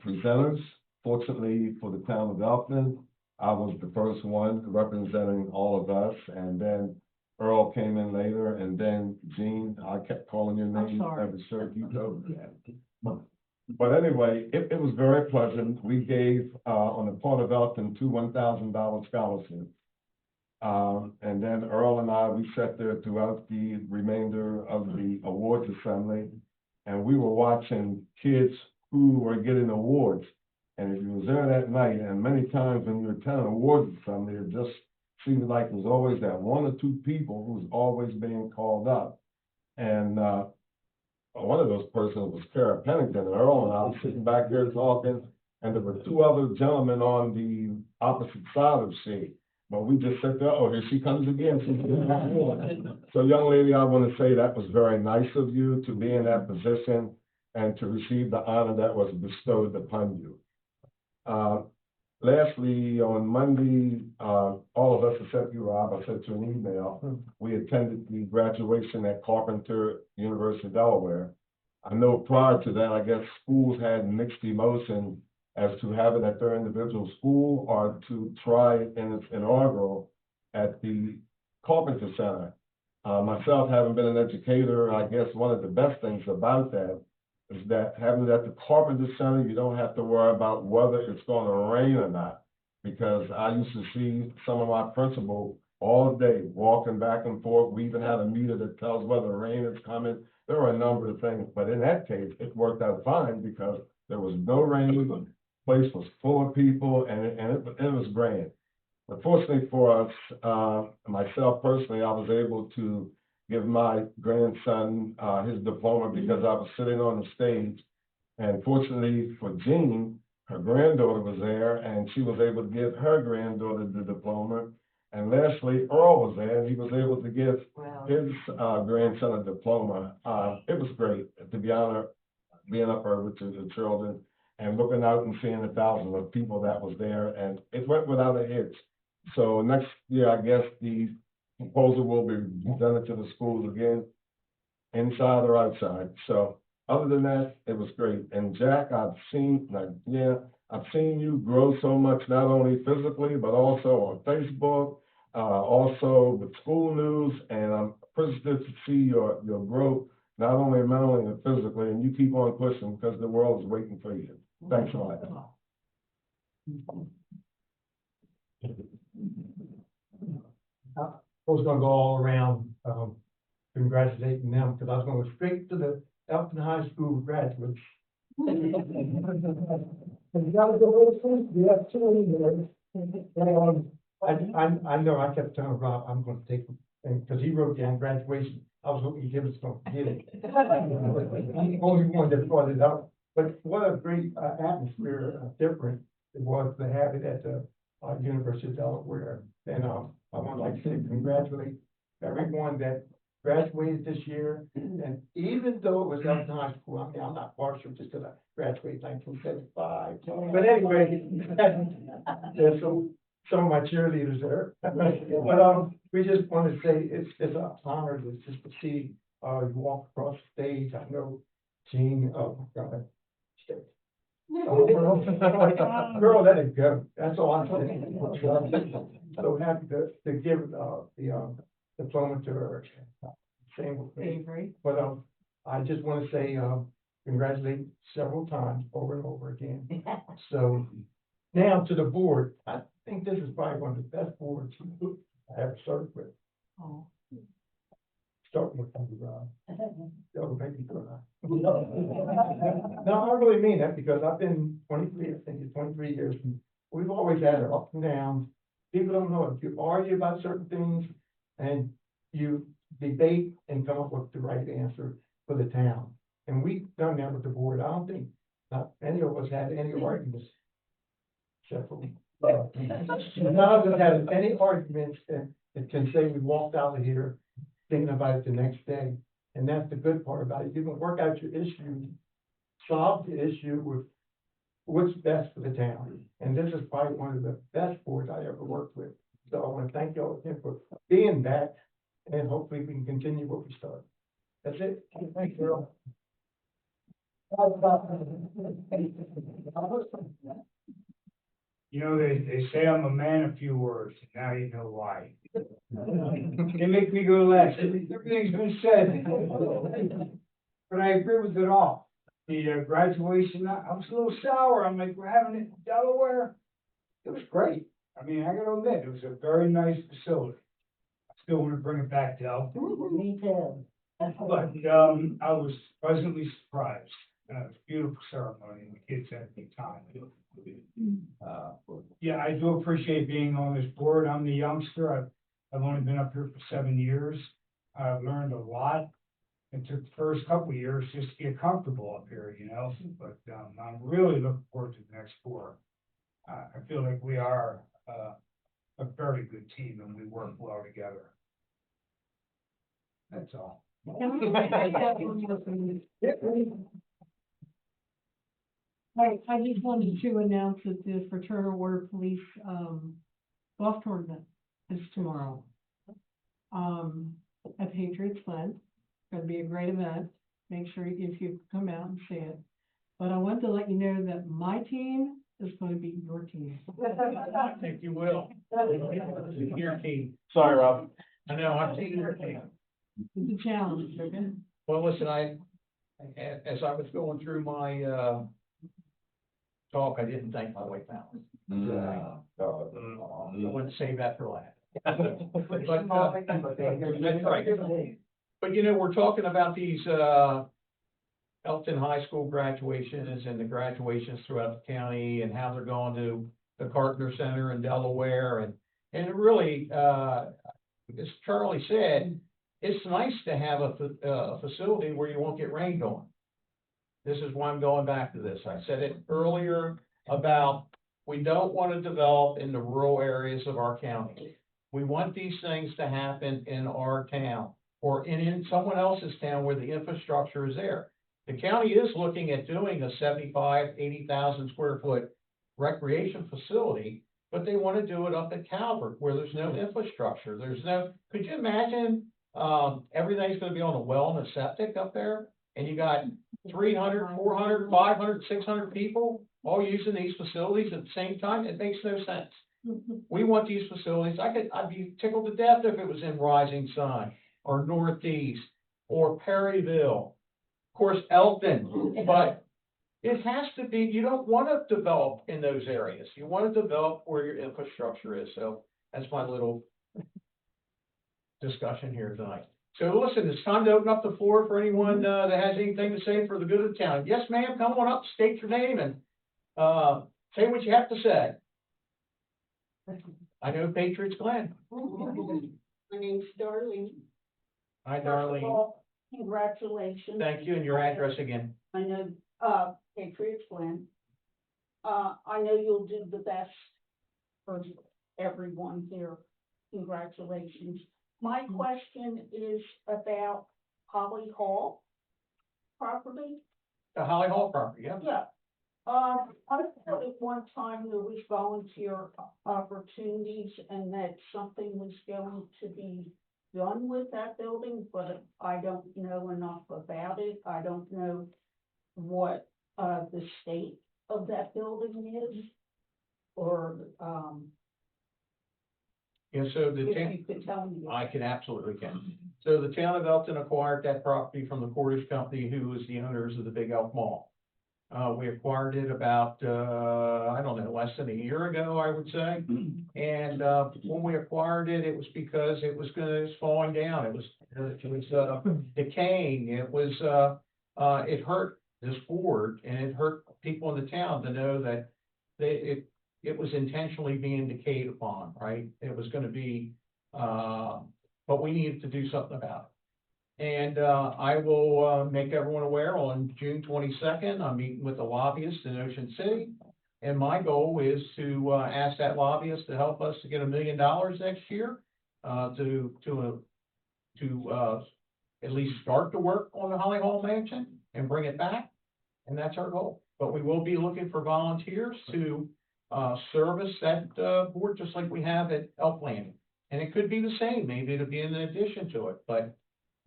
presenters. Fortunately for the town of Elkton, I was the first one representing all of us, and then Earl came in later, and then Jean, I kept calling your name. I'm sorry. Every sure you know that. But anyway, it was very pleasant. We gave, on the part of Elkton, 2 $1,000 scholarships. And then Earl and I, we sat there throughout the remainder of the awards assembly, and we were watching kids who were getting awards. And if you was there that night, and many times when you attend an awards assembly, it just seemed like there was always that 1 or 2 people who was always being called up. And one of those persons was Kara Pennington, and Earl and I was sitting back there talking, and there were 2 other gentlemen on the opposite side of the seat. But we just said, oh, here she comes again. So, young lady, I want to say that was very nice of you to be in that position and to receive the honor that was bestowed upon you. Lastly, on Monday, all of us except you, Rob, I sent you an email. We attended the graduation at Carpenter University, Delaware. I know prior to that, I guess schools had mixed emotions as to have it at their individual school or to try it in its inaugural at the Carpenter Center. Myself, having been an educator, I guess one of the best things about that is that having it at the Carpenter Center, you don't have to worry about whether it's going to rain or not. Because I used to see some of my principals all day walking back and forth. We even had a meter that tells whether rain is coming. There were a number of things, but in that case, it worked out fine because there was no rain. The place was full of people, and it was grand. But fortunately for us, myself personally, I was able to give my grandson his diploma because I was sitting on the stage. And fortunately for Jean, her granddaughter was there, and she was able to give her granddaughter the diploma. And lastly, Earl was there, and he was able to give his grandson a diploma. It was great to be honored, being up there with the children and looking out and seeing the thousands of people that was there, and it went without a hitch. So next year, I guess the proposal will be presented to the schools again, inside or outside. So other than that, it was great. And Jack, I've seen you grow so much, not only physically, but also on Facebook. also the school news, and I'm appreciative to see your growth, not only mentally and physically, and you keep on pushing because the world is waiting for you. Thanks a lot. I was gonna go all around, congratulating them, because I was going straight to the Elkton High School graduates. And you gotta go with you have two years. I know, I kept telling Rob, I'm gonna take, and, because he wrote down graduation, I was hoping he was gonna get it. I'm the only one that brought it up, but what a great atmosphere, different it was to have it at the University of Delaware. And I want to like to congratulate everyone that graduated this year. And even though it was Elkton High School, I mean, I'm not partial just because I graduated in 1975. But anyway, there's some of my cheerleaders there. But we just want to say it's an honor just to see you walk across the stage. I know Jean, oh my God. Girl, let it go. That's all I'm saying. So happy to give the diploma to her. Same with me. Avery. But I just want to say congratulate several times over and over again. So now to the board. I think this is probably one of the best boards I ever served with. Oh. Starting with you, Rob. That'll make me cry. No, I really mean that because I've been 23, I think it's 23 years. And we've always had our ups and downs. People don't know if you argue about certain things and you debate and come up with the right answer for the town. And we've done that with the board. I don't think not any of us had any arguments. Except for none of us had any arguments that can say we walked out of here thinking about it the next day. And that's the good part about it. You can work out your issue, solve the issue with what's best for the town. And this is probably one of the best boards I ever worked with. So I want to thank y'all again for being back, and hopefully we can continue what we started. That's it. Thanks, Earl. You know, they say I'm a man of few words, and now you know why. They make me go last. Everything's been said. But I agree with it all. The graduation, I was a little sour. I'm like, we're having it in Delaware. It was great. I mean, I gotta admit, it was a very nice facility. I still want to bring it back to Elkton. Me too. But I was pleasantly surprised. It was a beautiful ceremony, and the kids had a good time. Yeah, I do appreciate being on this board. I'm the youngster. I've only been up here for 7 years. I've learned a lot. It took the first couple of years just to get comfortable up here, you know, but I'm really looking forward to the next 4. I feel like we are a very good team and we work well together. That's all. I just wanted to announce that the Fraternal Order Police, golf tournament is tomorrow. At Patriots Glen. Gonna be a great event. Make sure if you come out and see it. But I want to let you know that my team is going to be your team. I think you will. Your team. Sorry, Rob. I know, I've seen your team. It's a challenge, okay? Well, listen, as I was going through my, talk, I didn't thank my wife, Alan. I want to save that for last. That's right. But you know, we're talking about these, Elkton High School graduations and the graduations throughout the county and how they're going to the Carpenter Center in Delaware. And really, as Charlie said, it's nice to have a facility where you won't get rained on. This is why I'm going back to this. I said it earlier about we don't want to develop in the rural areas of our county. We want these things to happen in our town or in someone else's town where the infrastructure is there. The county is looking at doing a 80,000 square foot recreation facility, but they want to do it up at Calvert where there's no infrastructure. Could you imagine, everything's going to be on a well and a septic up there? And you got 300, 400, 500, 600 people all using these facilities at the same time? It makes no sense. We want these facilities, I'd be tickled to death if it was in Rising Sun, or Northeast, or Perryville, of course, Elkton, but it has to be, you don't wanna develop in those areas, you wanna develop where your infrastructure is, so that's my little discussion here tonight. So listen, it's time to open up the floor for anyone, that has anything to say for the good of the town. Yes, ma'am, come on up, state your name and, say what you have to say. I know Patriots Glen. My name's Darlene. Hi, First of Darlene. all, congratulations. Thank you, and your address again. I know, Patriots Glen. I know you'll do the best for everyone here. Congratulations. My question is about Holly Hall property. The Holly Hall property, yeah. Yeah. I thought at one time there was volunteer opportunities and that something was going to be done with that building, but I don't know enough about it. I don't know what, the state of that building is. Or, Yeah, so the if town, you could tell me. I can absolutely can. So the town of Elkton acquired that property from the Cordish Company, who was the owners of the Big Elk Mall. We acquired it about, I don't know, less than a year ago, I would say. And, when we acquired it, it was because it was falling down. It was decaying. It was, it hurt this board and it hurt people in the town to know that it was intentionally being decayed upon, right? It was gonna be, but we needed to do something about it. And, I will, make everyone aware on June 22nd, I'm meeting with a lobbyist in Ocean City. And my goal is to, ask that lobbyist to help us to get $1 million next year, to at least start the work on the Holly Hall Mansion and bring it back. And that's our goal. But we will be looking for volunteers to, service that, board, just like we have at Elk Landing. And it could be the same, maybe it'll be in addition to it, but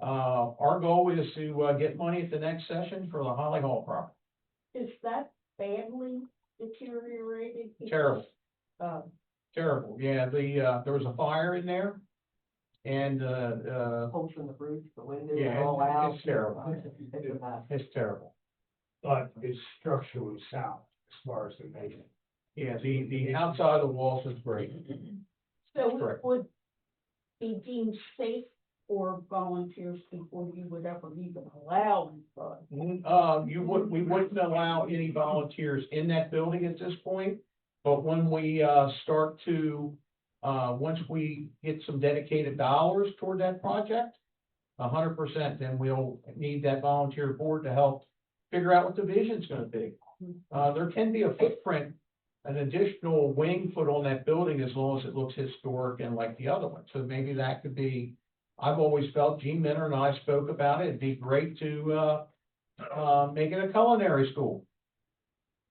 our goal is to, get money at the next session for the Holly Hall property. Is that badly deteriorated? Terrible. Uh, Terrible, yeah, there was a fire in there, and, Holes in the roof, the windows yeah, are all out. it's terrible. It's terrible. But it's structurally sound as far as the nation. Yeah, the outside of the walls is great. So it Correct. would be deemed safe for volunteers before you would ever even allow them. We wouldn't allow any volunteers in that building at this point, but when we, start to, once we get some dedicated dollars toward that project, 100%, then we'll need that volunteer board to help figure out what the vision's gonna be. There can be a footprint, an additional wing put on that building as long as it looks historic and like the other one. So maybe that could be, I've always felt, Gene Minner and I spoke about it, it'd be great to, make it a culinary school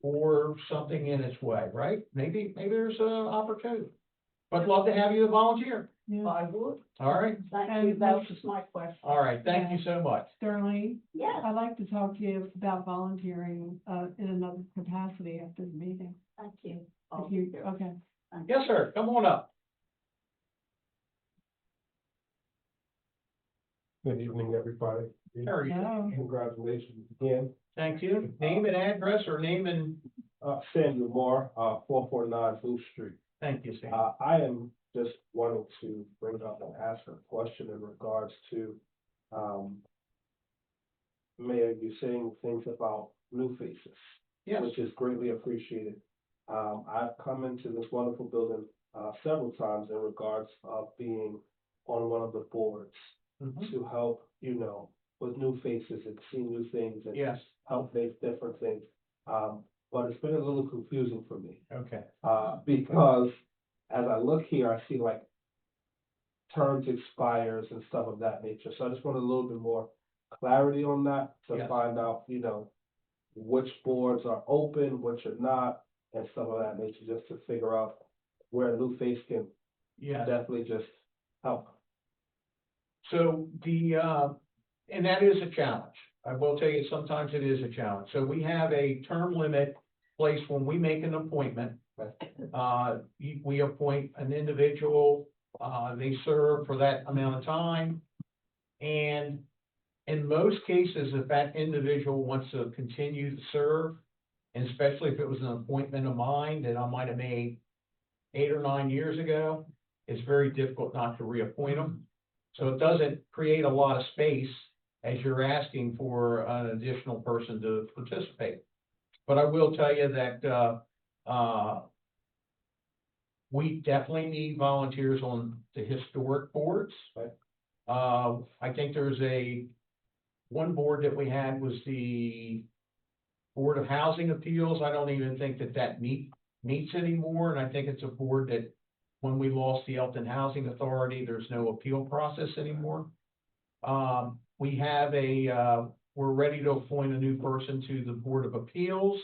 or something in its way, right? Maybe there's an opportunity. But love to have you to volunteer. Yeah. I would. All right, Thank you, that was my question. all right, thank you so much. Darlene, Yes, I'd like to talk to you about volunteering, in another capacity after the meeting. thank you. If you, okay. Yes, sir, come on up. Good evening, everybody. There you go. Hello. Congratulations again. Thank you. Name and address or name and, Samuel Moore, 449 Blue Street. thank you, Sam. I am just wanting to bring up and ask a question in regards to, Mayor, you saying things about new faces, Yes, which is greatly appreciated. I've come into this wonderful building, several times in regards of being on one of the boards mhm, to help, with new faces and see new things and yes, help make different things. But it's been a little confusing for me. okay, Because as I look here, I see like terms expires and stuff of that nature. So I just want a little bit more clarity on that to Yes. find out, which boards are open, which are not, and stuff of that nature, just to figure out where a new face can yes. definitely just help. So and that is a challenge. I will tell you, sometimes it is a challenge. So we have a term limit place when we make an appointment. We appoint an individual, they serve for that amount of time. And in most cases, if that individual wants to continue to serve, and especially if it was an appointment of mine that I might have made 8 or 9 years ago, it's very difficult not to reappoint them. So it doesn't create a lot of space as you're asking for an additional person to participate. But I will tell you that, we definitely need volunteers on the historic boards. I think there's one board that we had was the Board of Housing Appeals. I don't even think that meets anymore, and I think it's a board that, when we lost the Elkton Housing Authority, there's no appeal process anymore. We have we're ready to appoint a new person to the Board of Appeals.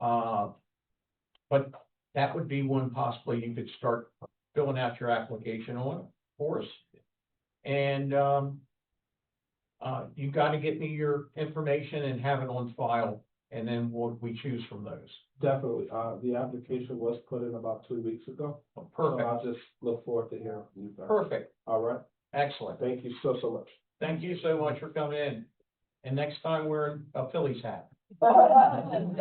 But that would be one possibly you could start filling out your application on for us. And, you gotta get me your information and have it on file, and then we choose from those. Definitely, the application was put in about 2 weeks ago. So Perfect, I'll just look forward to hearing from you guys. perfect, All right, excellent. thank you so much. Thank you so much for coming in. And next time we're in a Phillies hat. I'm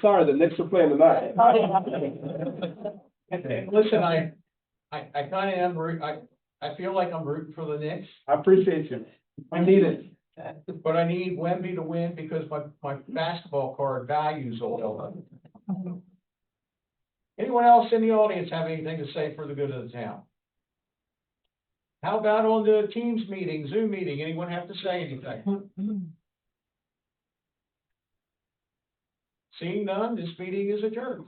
sorry, the Knicks are playing tonight. And listen, I kinda am, I feel like I'm rooting for the Knicks, I appreciate you. I need it. but I need Wemby to win because my basketball card values all. Anyone else in the audience have anything to say for the good of the town? How about on the Teams meeting, Zoom meeting? Anyone have to say anything? Seeing none, this meeting is adjourned.